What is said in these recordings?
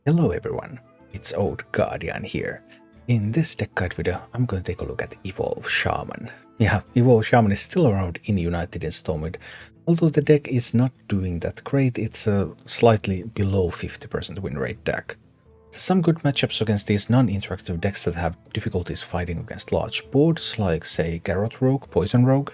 Hello everyone, it's Old Guardian here. In this deck guide video, I'm going to take a look at Evolve Shaman. Yeah, Evolve Shaman is still around in United in Stormwind. Although the deck is not doing that great, it's a slightly below 50% win rate deck. There's some good matchups against these non-interactive decks that have difficulties fighting against large boards, like say Garrote Rogue, Poison Rogue.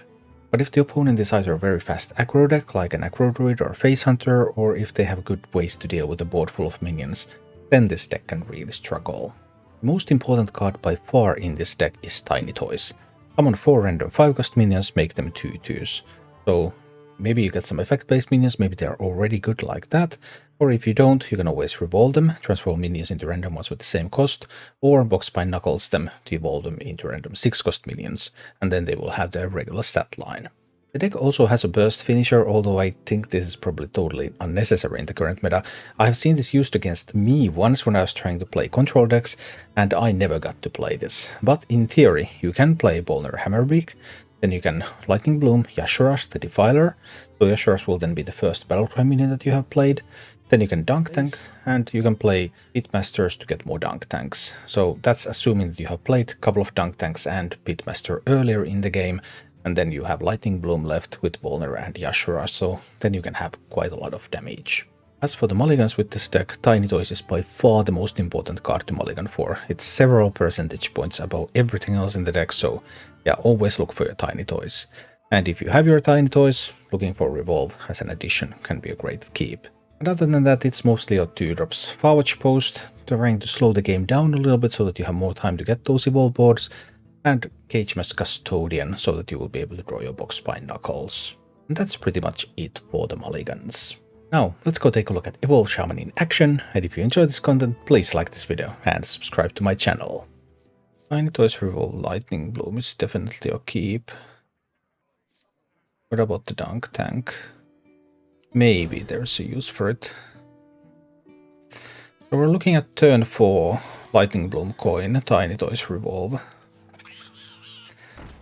But if the opponent is either a very fast aggro deck, like an aggro druid or face hunter, or if they have good ways to deal with a board full of minions, then this deck can really struggle. The most important card by far in this deck is Tiny Toys. Summon 4 random 5-cost minions, make them 2/2s. So maybe you get some effect-based minions, maybe they are already good like that, or if you don't, you can always revolve them, transform minions into random ones with the same cost, or Boxbind Knuckles them to evolve them into random 6-cost minions, and then they will have their regular stat line. The deck also has a burst finisher, although I think this is probably totally unnecessary in the current meta. I have seen this used against me once when I was trying to play control decks, and I never got to play this. But in theory, you can play Bolner Hammerbeak, then you can Lightning Bloom Yashuras the Defiler, so Yashuras will then be the first Battlecry minion that you have played. Then you can Dunk Tank, and you can play Pitmasters to get more Dunk Tanks. So that's assuming that you have played a couple of Dunk Tanks and Pitmaster earlier in the game, and then you have Lightning Bloom left with Bolner and Yashura, so then you can have quite a lot of damage. As for the mulligans with this deck, Tiny Toys is by far the most important card to mulligan for. It's several percentage points above everything else in the deck, so yeah, always look for your Tiny Toys. And if you have your Tiny Toys, looking for Revolve as an addition can be a great keep. And other than that, it's mostly your 2-drops. Farwatch Post, trying to slow the game down a little bit so that you have more time to get those Evolve boards, and Cagemass Custodian so that you will be able to draw your Boxbind Knuckles. And that's pretty much it for the mulligans. Now, let's go take a look at Evolve Shaman in action, and if you enjoy this content, please like this video and subscribe to my channel. Tiny Toys Revolve Lightning Bloom is definitely a keep. What about the Dunk Tank? Maybe there's a use for it. So we're looking at turn 4, Lightning Bloom coin, Tiny Toys Revolve.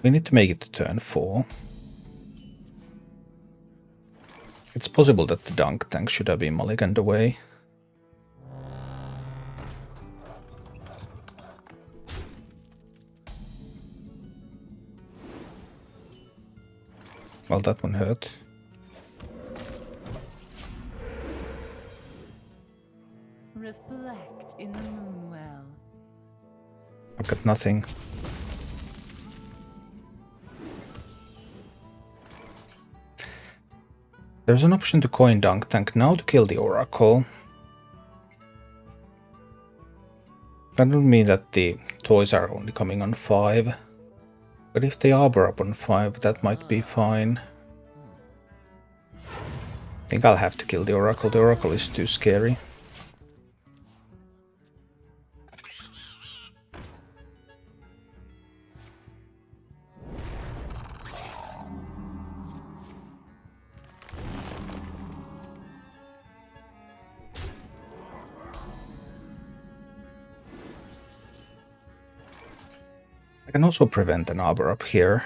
We need to make it to turn 4. It's possible that the Dunk Tank should have been mulliganed away. Well, that one hurt. Reflect in the moonwell. I've got nothing. There's an option to coin Dunk Tank now to kill the Oracle. That would mean that the toys are only coming on 5. But if they arbor up on 5, that might be fine. I think I'll have to kill the Oracle. The Oracle is too scary. I can also prevent an arbor up here.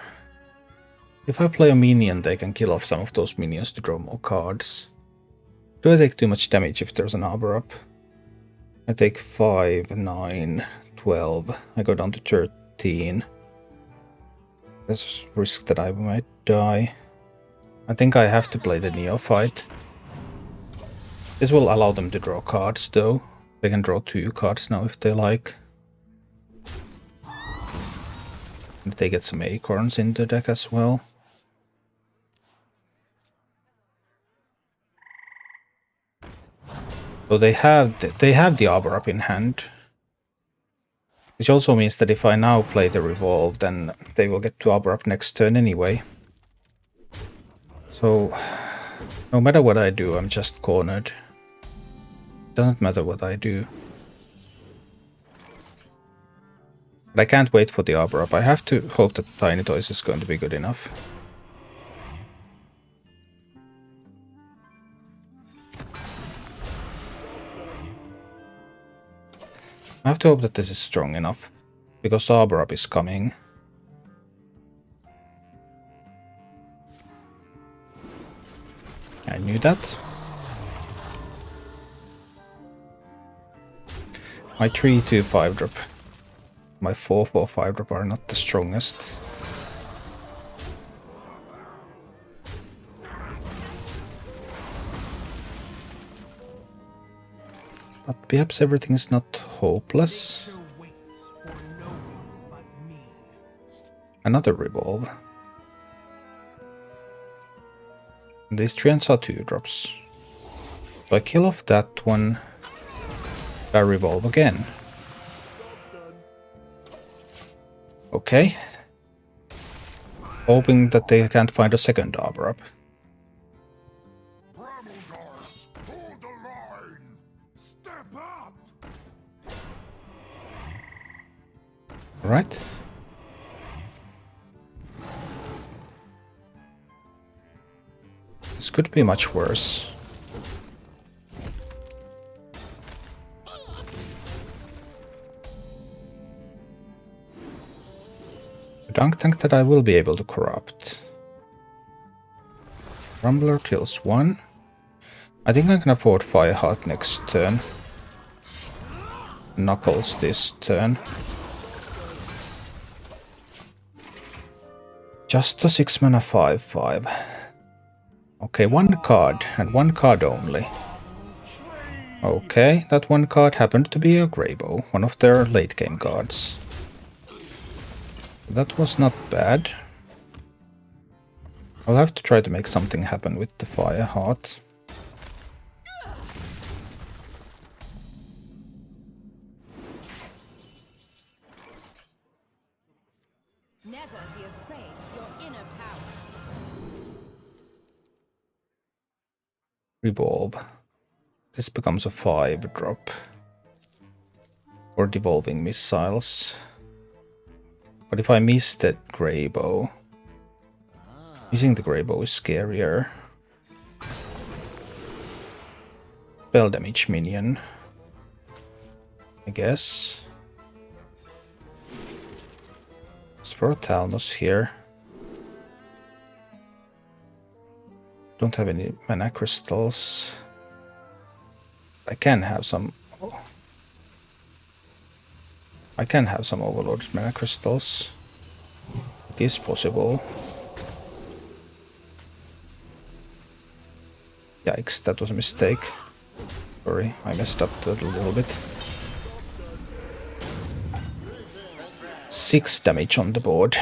If I play a minion, they can kill off some of those minions to draw more cards. Do I take too much damage if there's an arbor up? I take 5, 9, 12. I go down to 13. There's risk that I might die. I think I have to play the Neophyte. This will allow them to draw cards though. They can draw 2 cards now if they like. And they get some acorns in the deck as well. So they have the arbor up in hand. Which also means that if I now play the Revolve, then they will get to arbor up next turn anyway. So no matter what I do, I'm just cornered. Doesn't matter what I do. But I can't wait for the arbor up. I have to hope that Tiny Toys is going to be good enough. I have to hope that this is strong enough, because arbor up is coming. I knew that. My 3/2 5-drop, my 4/4 5-drop are not the strongest. But perhaps everything is not hopeless. Another revolve. And these treants are 2-drops. So I kill off that one. I revolve again. Okay. Hoping that they can't find a second arbor up. Right. This could be much worse. I don't think that I will be able to corrupt. Rumbler kills one. I think I can afford Fireheart next turn. Knuckles this turn. Just a 6-mana 5/5. Okay, one card, and one card only. Okay, that one card happened to be a Greybow, one of their late game cards. That was not bad. I'll have to try to make something happen with the Fireheart. Never be afraid of your inner power. Revolve. This becomes a 5-drop. For devolving missiles. But if I miss that Greybow, using the Greybow is scarier. Spell damage minion, I guess. It's for Talnos here. Don't have any mana crystals. I can have some. Oh. I can have some overloaded mana crystals. It is possible. Yikes, that was a mistake. Sorry, I messed up that a little bit. 6 damage on the board.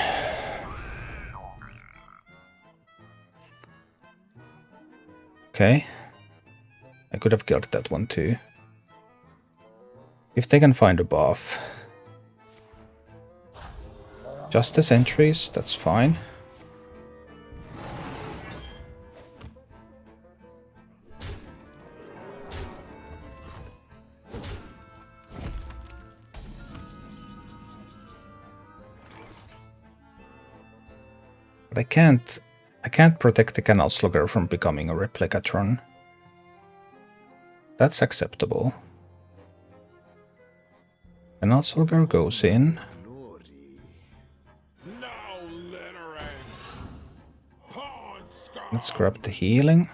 Okay. I could have killed that one too. If they can find a buff. Just the sentries, that's fine. But I can't protect the Canal Slugger from becoming a Replicatron. That's acceptable. Canal Slugger goes in. Let's grab the healing.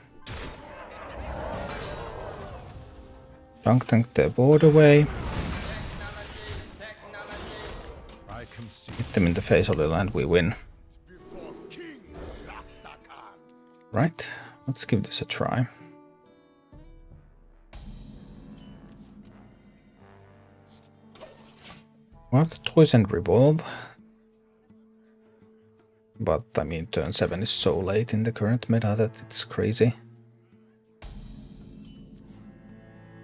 Dunk tank the board away. Hit them in the face a little and we win. Right, let's give this a try. We have the Toys and Revolve. But I mean, turn 7 is so late in the current meta that it's crazy.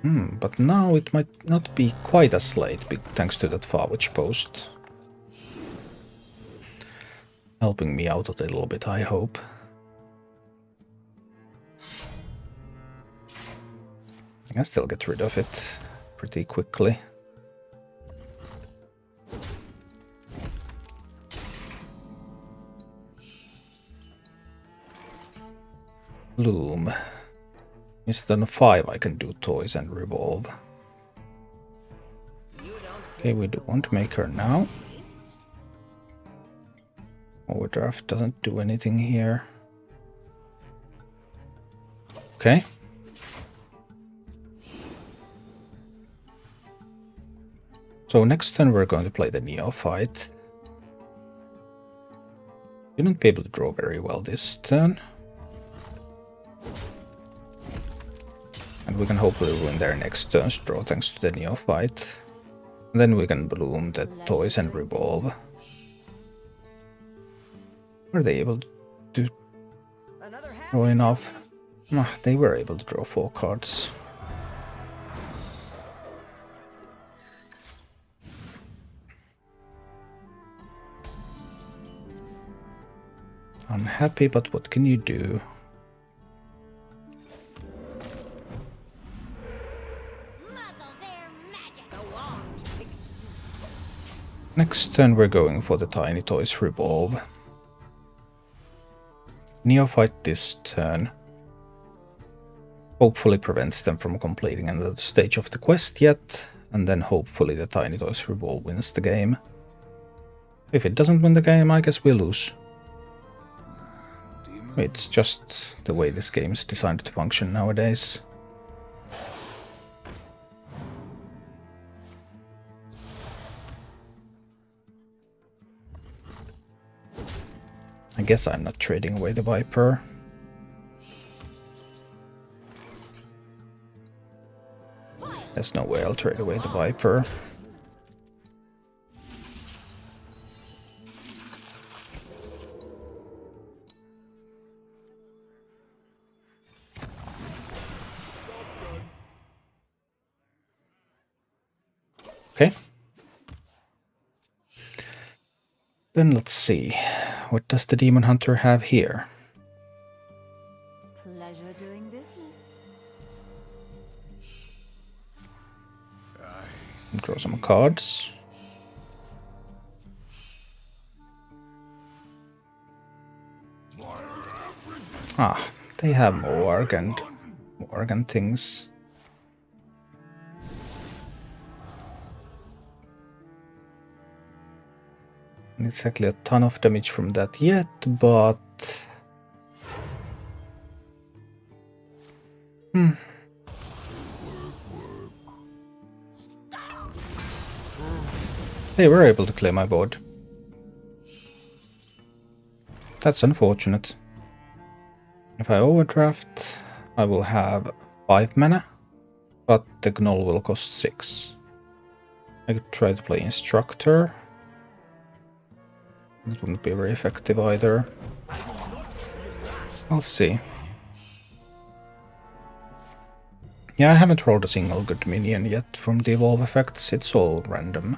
But now it might not be quite as late, thanks to that Farwich post. Helping me out a little bit, I hope. I can still get rid of it pretty quickly. Loom. Instead of 5 I can do Toys and Revolve. Okay, we do want to make her now. Overdraft doesn't do anything here. Okay. So next turn we're going to play the Neophyte. You won't be able to draw very well this turn. And we can hopefully win their next turn's draw thanks to the Neophyte. And then we can bloom the toys and revolve. Were they able to draw enough? Nah, they were able to draw 4 cards. Unhappy, but what can you do? Next turn we're going for the Tiny Toys Revolve. Neophyte this turn hopefully prevents them from completing another stage of the quest yet, and then hopefully the Tiny Toys Revolve wins the game. If it doesn't win the game, I guess we lose. It's just the way this game is designed to function nowadays. I guess I'm not trading away the Viper. There's no way I'll trade away the Viper. Okay. Then let's see. What does the Demon Hunter have here? Pleasure doing business. Draw some cards. Ah, they have Morg and things. Not exactly a ton of damage from that yet, but... They were able to clear my board. That's unfortunate. If I overdraft, I will have 5 mana, but the Gnoll will cost 6. I could try to play Instructor. It wouldn't be very effective either. I'll see. Yeah, I haven't rolled a single good minion yet from the Evolve effects, it's all random.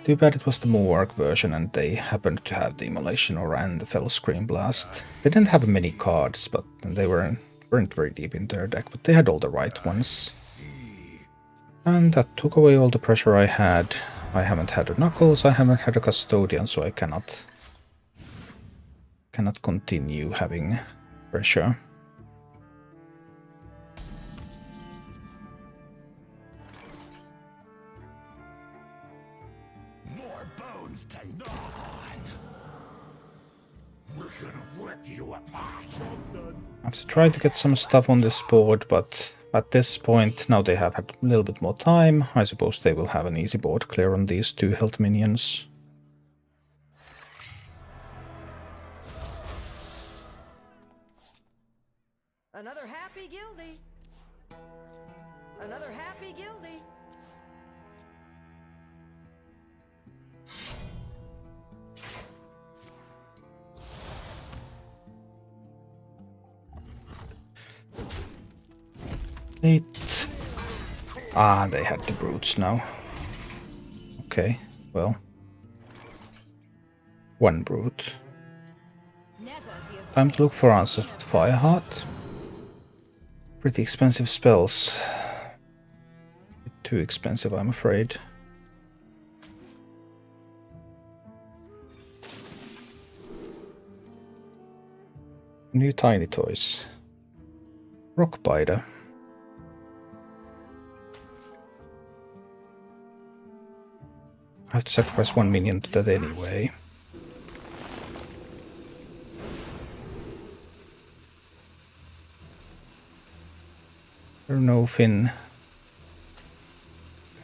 Too bad it was the Moarg version and they happened to have the Immolation Aura and the Fell Scream Blast. They didn't have many cards, but they weren't very deep in their deck, but they had all the right ones. And that took away all the pressure I had. I haven't had a Knuckles, I haven't had a Custodian, so I cannot continue having pressure. More bones to gnaw on. We're gonna rip you apart. I have to try to get some stuff on this board, but at this point, now they have had a little bit more time, I suppose they will have an easy board clear on these 2 health minions. Another happy guildie. Another happy guildie. Eight. Ah, they had the brutes now. Okay, well. 1 brute. Time to look for answers with Fireheart. Pretty expensive spells. Bit too expensive, I'm afraid. New Tiny Toys. Rockbiter. I have to sacrifice 1 minion to that anyway. There are no Finn.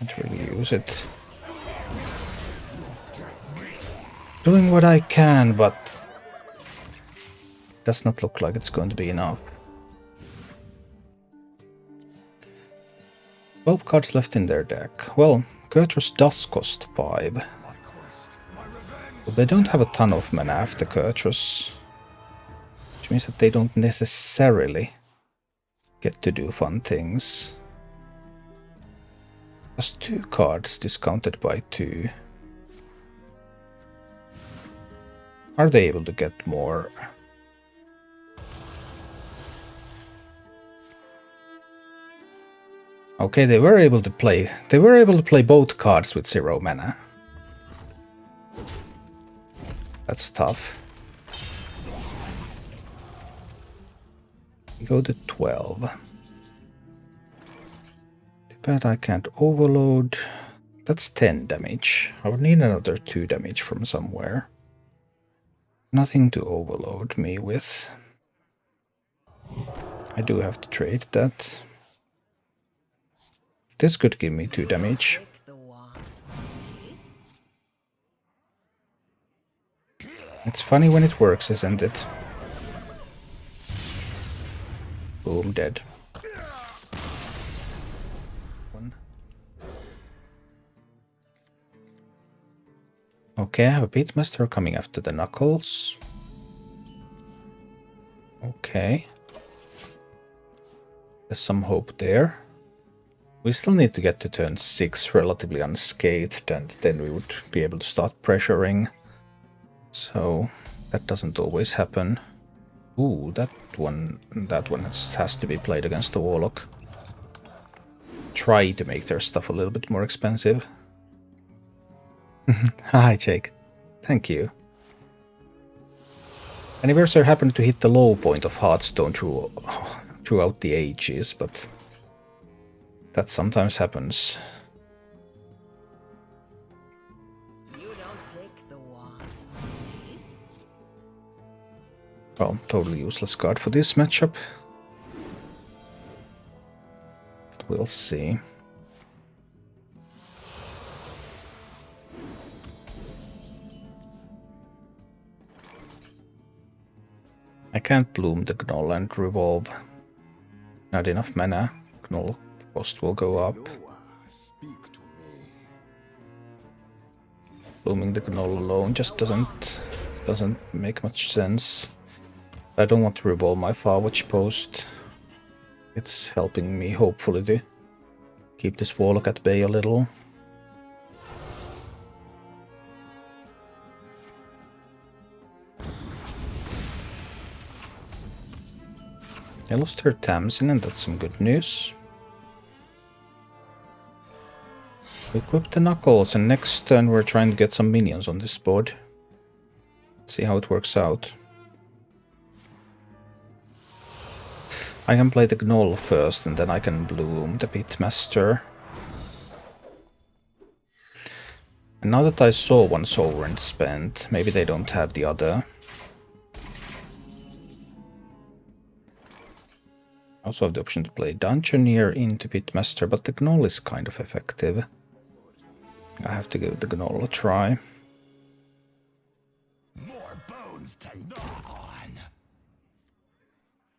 Can't really use it. Doing what I can, but does not look like it's going to be enough. 12 cards left in their deck. Well, Kurtrus does cost 5. But they don't have a ton of mana after Kurtrus, which means that they don't necessarily get to do fun things. Just 2 cards discounted by 2. Are they able to get more? Okay, they were able to play both cards with 0 mana. That's tough. We go to 12. Too bad I can't overload. That's 10 damage. I would need another 2 damage from somewhere. Nothing to overload me with. I do have to trade that. This could give me 2 damage. It's funny when it works, isn't it? Boom, dead. Okay, I have a Beatmaster coming after the Knuckles. Okay. There's some hope there. We still need to get to turn 6 relatively unscathed, and then we would be able to start pressuring. So that doesn't always happen. Ooh, that one has to be played against the Warlock. Try to make their stuff a little bit more expensive. Hi, Jake. Thank you. Anniversary happened to hit the low point of Hearthstone throughout the ages, but that sometimes happens. You don't pick the ones. Well, totally useless card for this matchup. We'll see. I can't bloom the Gnoll and revolve. Not enough mana. Gnoll cost will go up. Blooming the Gnoll alone just doesn't make much sense. I don't want to revolve my Farwatch post. It's helping me hopefully to keep this Warlock at bay a little. I lost her Tamsin, and that's some good news. We equip the Knuckles, and next turn we're trying to get some minions on this board. See how it works out. I can play the Gnoll first, and then I can bloom the Pitmaster. And now that I saw one Sovereign spent, maybe they don't have the other. I also have the option to play Dungeoneer into Pitmaster, but the Gnoll is kind of effective. I have to give the Gnoll a try. More bones to gnaw on.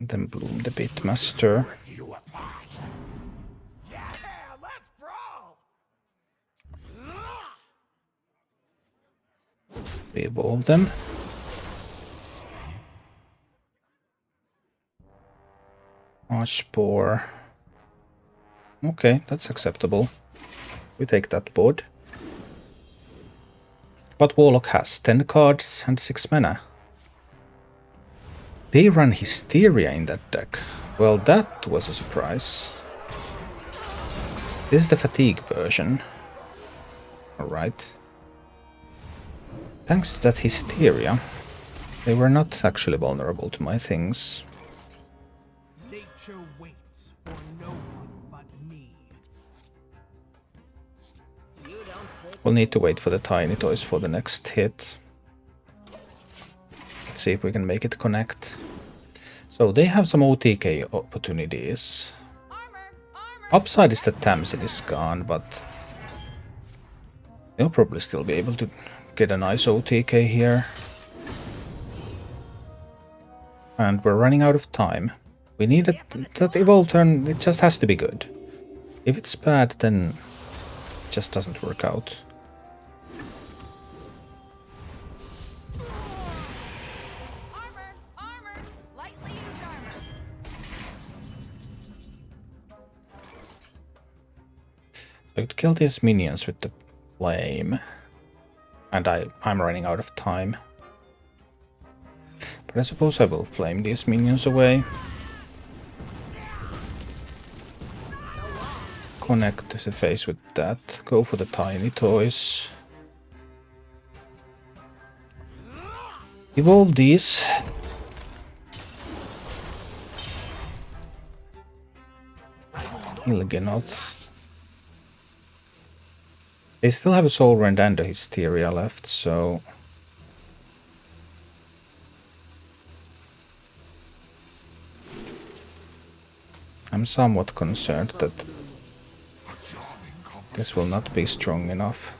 And then bloom the Pitmaster. You apart. Yeah, let's brawl. We evolve them. Archspore. Okay, that's acceptable. We take that board. But Warlock has 10 cards and 6 mana. They run Hysteria in that deck. Well, that was a surprise. This is the Fatigue version. Alright. Thanks to that Hysteria, they were not actually vulnerable to my things. Nature waits for no one but me. You don't pick. We'll need to wait for the Tiny Toys for the next hit. Let's see if we can make it connect. So they have some OTK opportunities. Armor, armor. Upside is that Tamsin is gone, but They'll probably still be able to get a nice OTK here. And we're running out of time. We need that evolve turn, it just has to be good. If it's bad, then it just doesn't work out. Armor! Armor! Lightly used armor. I could kill these minions with the flame. And I'm running out of time. But I suppose I will flame these minions away. Connect to the face with that. Go for the tiny toys. Evolve these. Ilgenoth. They still have a Soul Rend and a Hysteria left, so... I'm somewhat concerned that this will not be strong enough.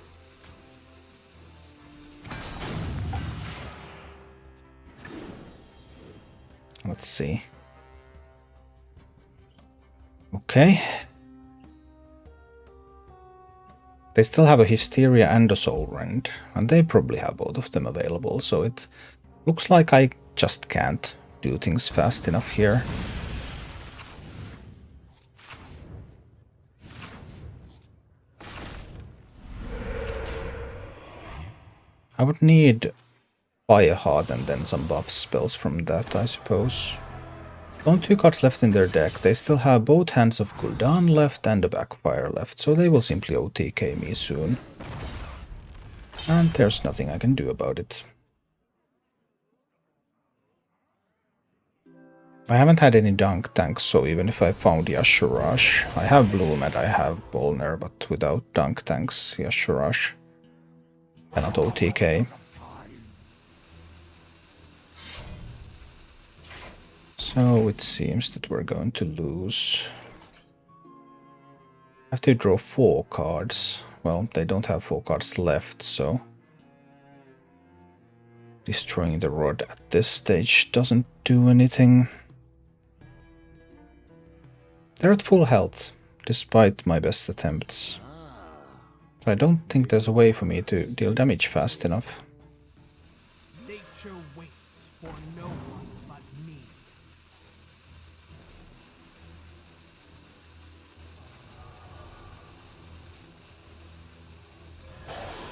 Let's see. Okay. They still have a Hysteria and a Soul Rend, and they probably have both of them available, so it looks like I just can't do things fast enough here. I would need Fireheart and then some buff spells from that, I suppose. Only 2 cards left in their deck. They still have both Hands of Gul'dan left and a Backfire left, so they will simply OTK me soon. And there's nothing I can do about it. I haven't had any dunk tanks, so even if I found Yashurash, I have Bloom and I have Bolner, but without dunk tanks, Yashurash cannot OTK. So it seems that we're going to lose. I have to draw 4 cards. Well, they don't have 4 cards left, so destroying the rod at this stage doesn't do anything. They're at full health, despite my best attempts. I don't think there's a way for me to deal damage fast enough. Nature waits for no one but me.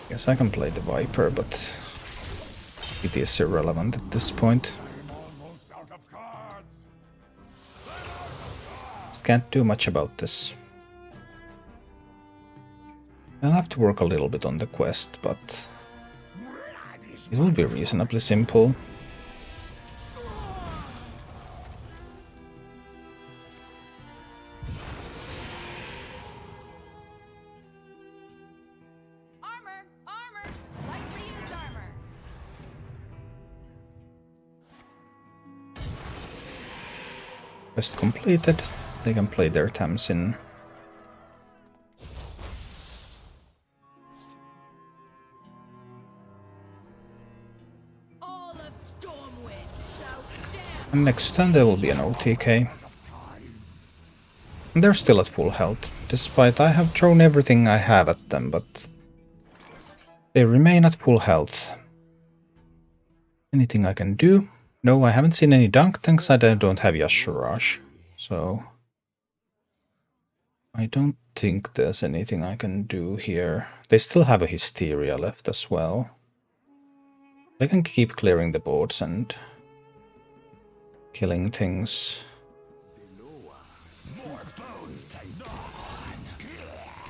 Guess I can play the Viper, but it is irrelevant at this point. Almost out of cards. Can't do much about this. I'll have to work a little bit on the quest, but it will be reasonably simple. Armor! Armor! Lightly used armor. Quest completed. They can play their Tamsin. All of Stormwind shall stand. And next turn there will be an OTK. And they're still at full health, despite I have thrown everything I have at them, but they remain at full health. Anything I can do? No, I haven't seen any dunk tanks, I don't have Yashurash, so I don't think there's anything I can do here. They still have a Hysteria left as well. They can keep clearing the boards and killing things.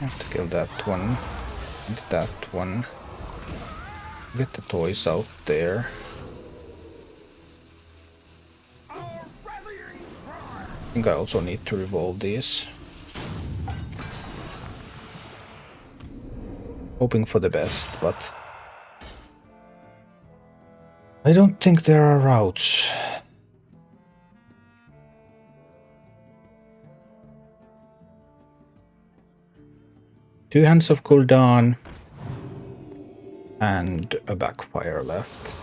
I have to kill that one and that one. Get the toys out there. I think I also need to revolve these. Hoping for the best, but I don't think there are routes. Two Hands of Gul'dan. and a backfire left.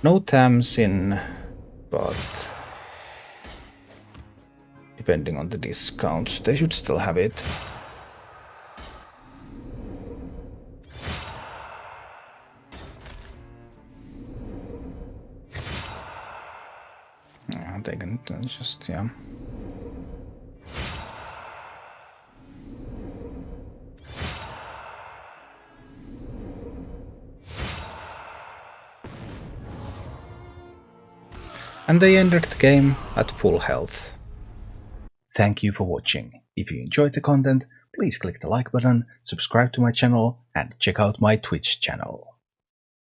No Tamsin, but depending on the discounts, they should still have it. Yeah, they can just, yeah. And they ended the game at full health. Thank you for watching. If you enjoyed the content, please click the like button, subscribe to my channel, and check out my Twitch channel.